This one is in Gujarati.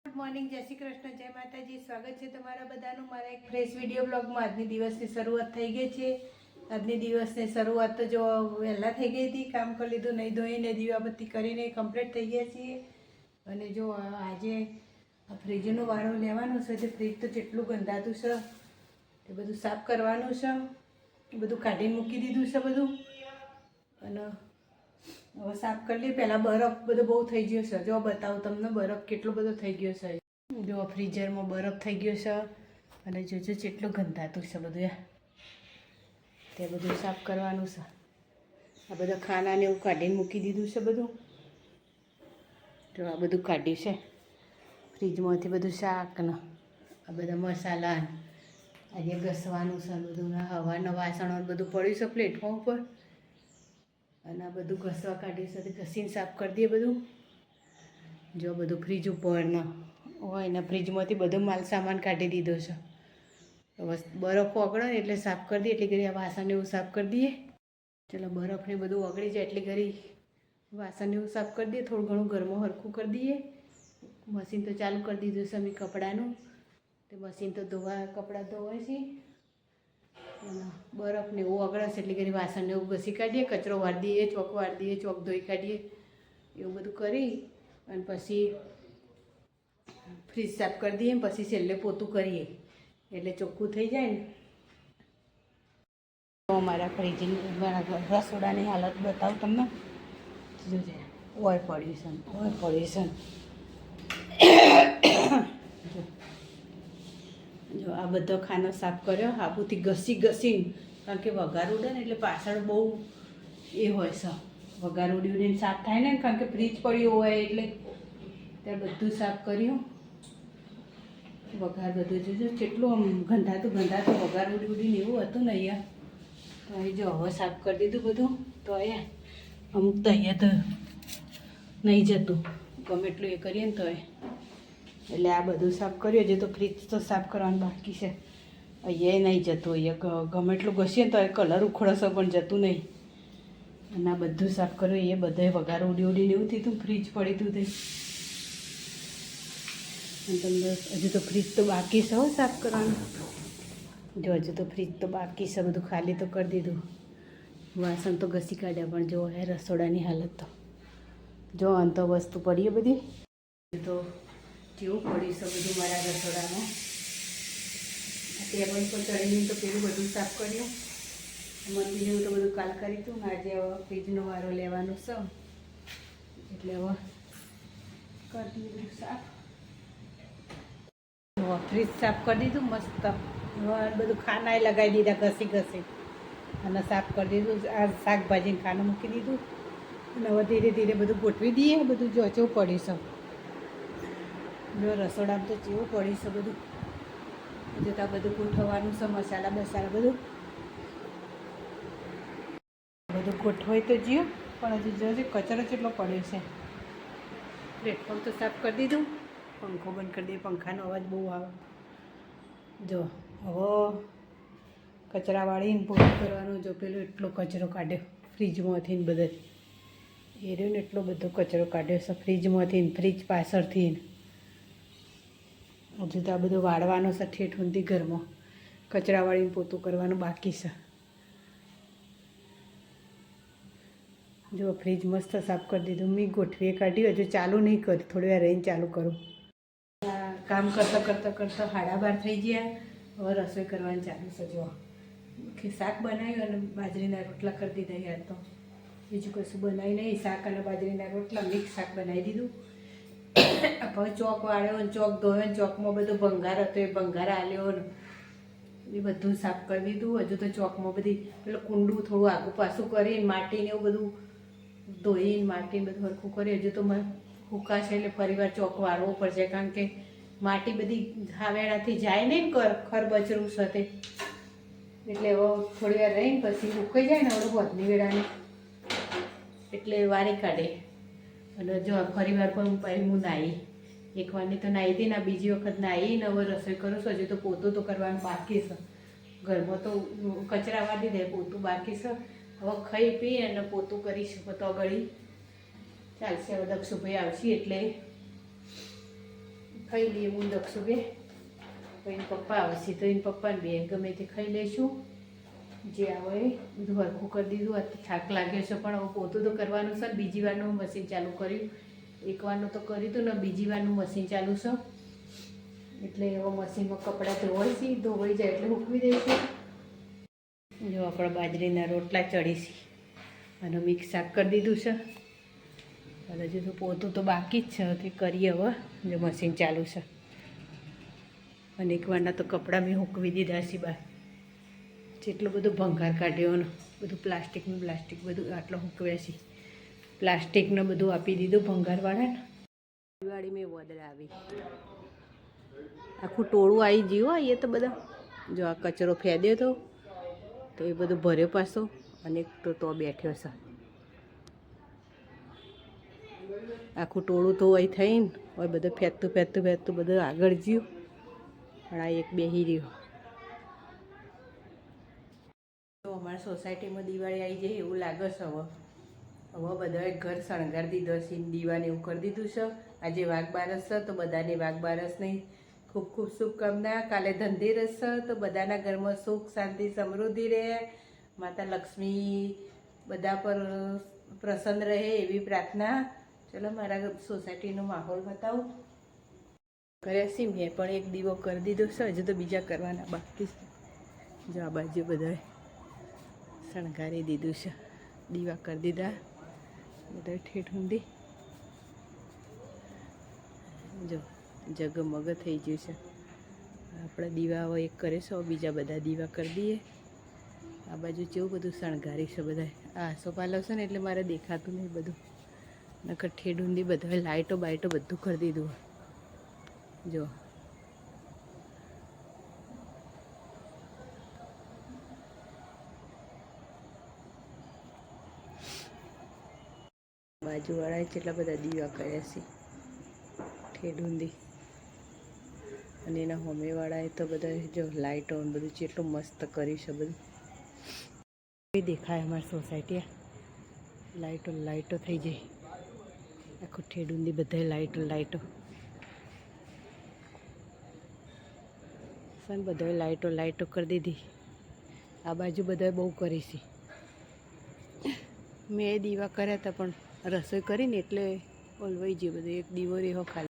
ગુડ મોર્નિંગ, જય શ્રી કૃષ્ણ, જય માતાજી. સ્વાગત છે તમારા બધાનું મારા એક ફ્રેશ વિડીયો બ્લોગમાં. આજની દિવસની શરૂઆત થઈ ગઈ છે. આજની દિવસની શરૂઆત તો જો વહેલા થઈ ગઈ હતી. કામ કરી લીધું, નહીં ધોઈને દીવાબત્તી કરીને કમ્પ્લીટ થઈ ગયા છીએ. અને જો આજે આ ફ્રીજનો વારો લેવાનો છે. તે ફ્રીજ તો જેટલું ગંધાતું છે એ બધું સાફ કરવાનું છે. એ બધું કાઢીને મૂકી દીધું છે બધું. અને હવે સાફ કરી લઈએ. પહેલાં બરફ બધો બહુ થઈ ગયો છે. જો બતાવું તમને બરફ કેટલો બધો થઈ ગયો છે. જો ફ્રીઝરમાં બરફ થઈ ગયો છે. અને જોજો કેટલું ગંધાતું છે બધું. તે બધું સાફ કરવાનું છે. આ બધા ખાનાને એવું કાઢીને મૂકી દીધું છે બધું. જો આ બધું કાઢ્યું છે ફ્રીજમાંથી, બધું શાક ને આ બધા મસાલા આજે ઘસવાનું છે બધું. હવાના વાસણો બધું પડ્યું છે પ્લેટફોર્મ ઉપર. અને આ બધું ઘસવા કાઢ્યું છે. ઘસીને સાફ કરી દઈએ બધું. જો બધું ફ્રીજ ઉપર ને હોય ને ફ્રીજમાંથી બધો માલ સામાન કાઢી દીધો છે. બસ બરફ ઓગળે ને એટલે સાફ કરી દઈએ. એટલી ઘડી આ વાસણ એવું સાફ કરી દઈએ. ચાલો બરફને બધું ઓગળી જાય એટલી ઘડી વાસણ એવું સાફ કરી દઈએ. થોડું ઘણું ઘરમાં હરખું કરી દઈએ. મશીન તો ચાલુ કરી દીધું છે અમે કપડાનું. તે મશીન તો કપડાં ધોવાય છે. અને બરફને એવું ઓગળે છે એટલે ઘડી વાસણને એવું ઘસી કાઢીએ. કચરો વાળી દઈએ, ચોક વાળી દઈએ, ચોક ધોઈ કાઢીએ. એવું બધું કરી અને પછી ફ્રીજ સાફ કરી દઈએ. પછી છેલ્લે પોતું કરીએ એટલે ચોખ્ખું થઈ જાય ને. અમારા ફ્રીજની રસોડાની હાલત બતાવું તમને. જોજે ઓય પડ્યું છે. જો આ બધો ખાનો સાફ કર્યો આબુથી ઘસીને. કારણ કે વઘાર ઉડે ને એટલે પાછળ બહુ એ હોય છે. વઘાર ઉડીને સાફ થાય ને, કારણ કે ફ્રીજ પડ્યું હોય એટલે ત્યાં બધું સાફ કર્યું. વઘાર બધું જોજો કેટલું આમ ગંધાતું વઘાર ઉડીને એવું હતું ને અહીંયા. તો અહીં જો હવે સાફ કરી દીધું બધું. તો અહીંયા અમુક તો અહીંયા તો નહીં જતું ગમે એટલું એ કરીએ ને તો એટલે આ બધું સાફ કર્યું. હજી તો ફ્રીજ તો સાફ કરવાનું બાકી છે. અહીંયા નહીં જતું. અહીંયા ગમે એટલું ઘસીએ ને તો એ કલર ઉખડશે પણ જતું નહીં. અને આ બધું સાફ કર્યું. એ બધાએ વઘાર ઉડીને એવું થયું. ફ્રીજ પડી હતું તે. અને તમને હજુ તો ફ્રીજ તો બાકી છે સાફ કરવાનું. જો હજુ તો ફ્રીજ તો બાકી છે. બધું ખાલી તો કરી દીધું. વાસણ તો ઘસી કાઢ્યા. પણ જો હે રસોડાની હાલત તો જો અંત વસ્તુ પડીએ બધી. તો કેવું પડ્યું છે બધું મારા રસોડામાં. ટેબલ પર ચડીને તો પેલું બધું સાફ કર્યું. મંદિર એવું તો બધું કાલ કરી હતું. આજે હવે ફ્રીજનો વારો લેવાનો છે એટલે હવે કરી દીધું સાફ. ફ્રીજ સાફ કરી દીધું મસ્ત. બધું ખાનાએ લગાવી દીધા ઘસી અને સાફ કરી દીધું. આ શાકભાજીને ખાનું મૂકી દીધું. અને હવે ધીરે ધીરે બધું ગોઠવી દઈએ. બધું જો ચેવું પડ્યું છે. જો રસોડામાં તો ચેવું પડ્યું છે બધું. હજુ તો આ બધું ગોઠવવાનું છે. મસાલા બધું ગોઠવાય તો જ્યું. પણ હજુ જોજે કચરો કેટલો પડ્યો છે. પ્લેટફોર્મ તો સાફ કરી દીધું. પંખો બંધ કરી દઈએ. પંખાનો અવાજ બહુ આવે. જો હવે કચરાવાળીને પોતું કરવાનું. જો પેલો એટલો કચરો કાઢ્યો ફ્રીજમાંથી ને બધા. એ રહ્યો ને એટલો બધો કચરો કાઢ્યો છે ફ્રીજમાંથી ને ફ્રીજ પાછળથી. હજુ તો આ બધું વાળવાનું છે ઠેઠ ઊંધી ઘરમાં. કચરાવાળીને પોતું કરવાનું બાકી છે. જો ફ્રીજ મસ્ત સાફ કરી દીધું. મેં ગોઠવીએ કાઢ્યું. હજુ ચાલુ નહીં કર્યું. થોડી વાર રહીને ચાલુ કરું. કામ કરતાં 12:30 થઈ ગયા. હવે રસોઈ કરવાની ચાલુ છે. જો શાક બનાવ્યું અને બાજરીના રોટલા કરી દીધા. યાર તો બીજું કશું બનાવી નહીં. શાક અને બાજરીના રોટલા મિક્સ શાક બનાવી દીધું. હવે ચોક વાળ્યો ને ચોક ધોયો ને ચોકમાં બધો ભંગાર હતો એ ભંગાર આલ્યો ને એ બધું સાફ કરી દીધું. હજુ તો ચોકમાં બધી પેલું કુંડું થોડું આગું પાછું કરીને માટીને એવું બધું ધોઈને માટીને બધું હરખું કરી. હજુ તો હુકાશે એટલે ફરીવાર ચોક વાળવો પડશે. કારણ કે માટી બધી હાવેણાથી જાય નહીં ખરબચરું સાથે. એટલે હવે થોડી વાર રહીને પછી સુકાઈ જાય ને હવે વધની વેળાને એટલે વારી કાઢે. અને જો ફરી વાર પણ હું નાહી. એક વારની તો નાહી હતી ને બીજી વખત નાહીને હવે રસોઈ કરું છું. હજુ તો પોતું તો કરવાનું બાકી છે. ઘરમાં તો કચરા વાળી દે. પોતું બાકી છે. હવે ખાઈ પી અને પોતું કરીશું તો ઘડી ચાલશે. હવે દક્ષુભાઈ આવશે એટલે ખાઈ લઈએ હું દક્ષું બે, પછી એને પપ્પા આવશે તો એને પપ્પાને બે ગમે તે ખાઈ લઈશું. જે આવે એ બધું હરખું કરી દીધું. આ થાક લાગ્યો છે પણ હવે પોતું તો કરવાનું છે. બીજી વારનું મશીન ચાલુ કર્યું. એક વારનું તો કર્યું હતું ને બીજી વારનું મશીન ચાલુ છે, એટલે એવો મશીનમાં કપડાં ધોવાય છે. ધોવાઈ જાય એટલે મૂકવી દઈશું. જો આપણા બાજરીના રોટલા ચડીશી અને મિક્સ શાક કરી દીધું છે. અને હજુ તો પોતું તો બાકી જ છે, તે કરીએ હવે. જો મશીન ચાલુ છે અને એક વારના તો કપડાં મેં મૂકવી દીધા છે બહાર. જેટલું બધું ભંગાર કાઢ્યો ને બધું પ્લાસ્ટિક બધું આટલો મૂકવ્યા છે. પ્લાસ્ટિકને બધું આપી દીધું ભંગારવાળાને. દિવાળી મેં વદળા આવી, આખું ટોળું આવી ગયું. એ તો બધા જો આ કચરો ફેંદ્યો હતો તો એ બધું ભર્યો પાછો, અને તો બેઠ્યો છે. આખું ટોળું તો અહીં થઈને હવે બધું ફેંકતું બધું આગળ જ્યું. પણ આ એક બેહી રહ્યો. તો અમારા સોસાયટીમાં દિવાળી આવી જાય એવું લાગે છે. હવે બધાએ ઘર શણગાર દીધો છે, દીવાને એવું કરી દીધું છે. આજે વાઘ બારસ છે તો બધાને વાઘ બારસની ખૂબ ખૂબ શુભકામના. કાલે ધનતેરસ છે તો બધાના ઘરમાં સુખ શાંતિ સમૃદ્ધિ રહે, માતા લક્ષ્મી બધા પર પ્રસન્ન રહે એવી પ્રાર્થના. ચલો મારા સોસાયટીનો માહોલ બતાવું. કર્યા છે મેં પણ એક દીવો કરી દીધો છે, હજુ તો બીજા કરવાના બાકી છે. જો આ બાજુ બધાએ શણગારી દીધું છે, દીવા કરી દીધા બધા ઠેઠ ઊંધી. જો જગમગ થઈ ગયું છે. આપણે દીવા હવે એક કરે છે, બીજા બધા દીવા કરી દઈએ. આ બાજુ કેવું બધું શણગારી છે બધા. આ આસોપાલવ છે ને એટલે મારે દેખાતું નહીં બધું, નકર ઠેઠ ઊંધી બધા લાઇટો બાઇટો બધું કરી દીધું. જો બાજુવાળાએ કેટલા બધા દીવા કર્યા છે ઠેઠ ઊંધી. અને એના હોમેવાળાએ તો બધા જો લાઇટો બધું કેટલું મસ્ત કર્યું છે બધું. દેખાય અમારી સોસાયટી લાઇટો થઈ જાય આખું ઠેઠ ઊંધી બધા લાઇટો સન બધાએ લાઇટો કરી દીધી. આ બાજુ બધાએ બહુ કરી છે. મેં દીવા કર્યા હતા પણ રસોઈ કરીને એટલે ઓલવાઈ ગયું બધું. એક દીવો રહ્યો ખાલી.